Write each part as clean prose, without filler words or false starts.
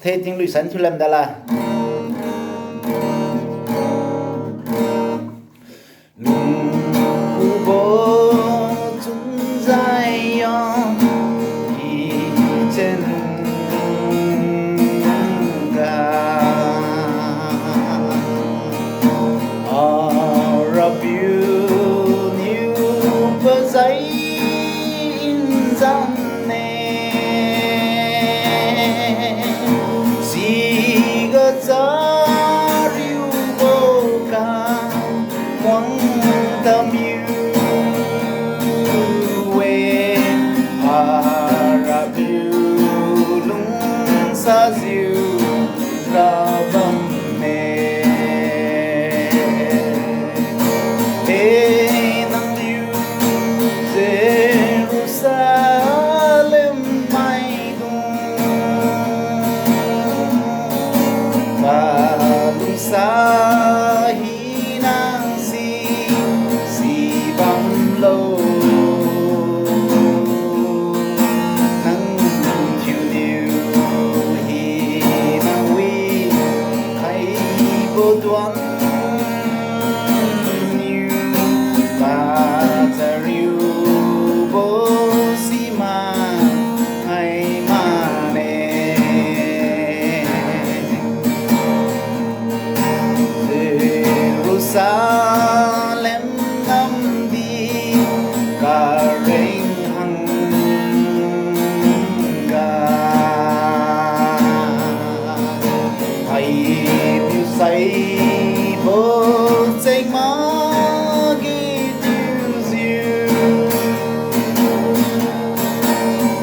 thế tiếng lùi sẵn chú lâm đà là lùng khu bố chúng dài yon thì trên ga giấy răng nè gì gỡ giá riu vô ca quăng tâm yêu quê ra biu lung xa diu ra vầm mê Jerusalem mai dung và lung xa hi nang si băm lâu nắng chiều điều hi nang vi hay vô đoán Jerusalem năm đi cả rèn hằng ga hay biểu say vô danh má ghi tiêu diệu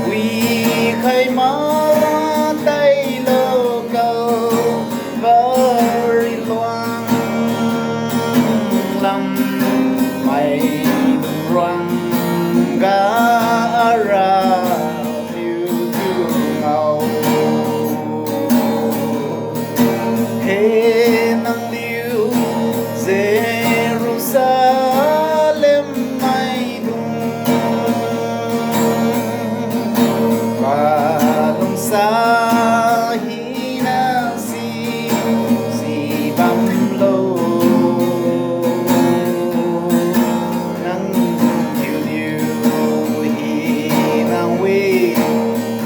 quy khai má tay lô cầu vơi loan lâm mày răng gà ra yêu thương ngầu hê năng liêu Jerusalem mày đúng và lòng xa hi na si băm lâu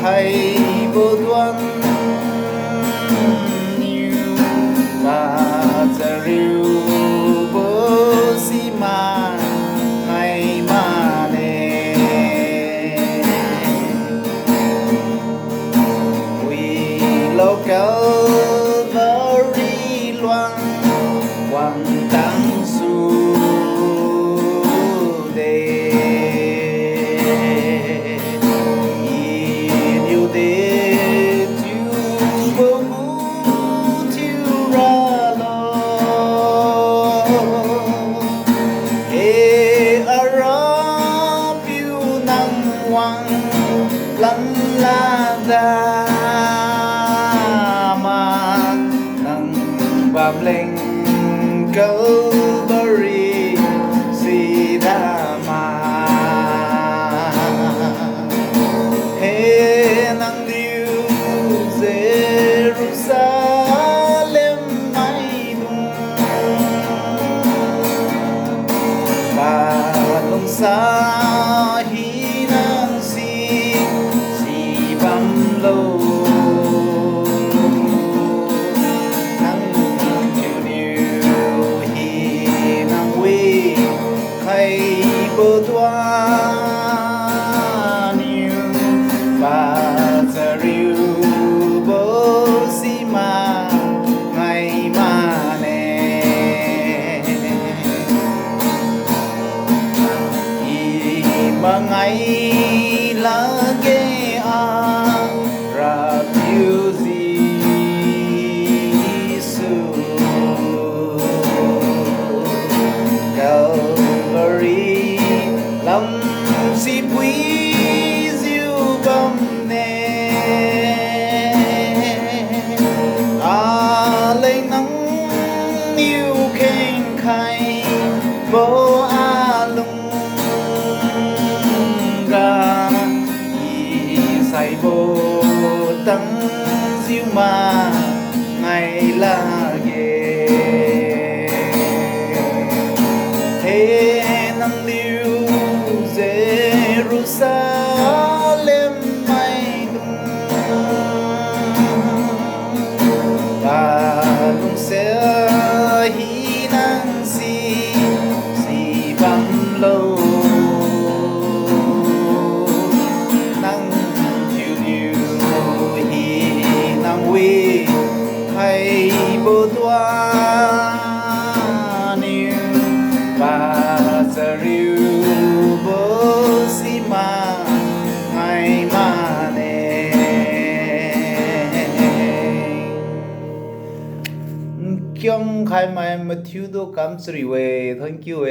hay vô đoán nhiều và giờ riu vô si mà ngày mà nè vì lâu cao vơi loan quang tăng su đề để chiu vô ngũ chiu ra lo e ara piu nang wang lăn la da ma nang bam leng Calvary si da ma năng liêu Jerusalem mai đúng và lòng xa hi nang si băm lâu nắng chiều điều hi diêu mà ngày là ghê thế năng liu Jerusalem mai tung và lung sẽ hi năng si băm lâu năng chiều chiều hi năng quy hay bố toa niu và giờ riu bố si mà ngày mà nè kyong khai mai Matthew do kam sri we thank you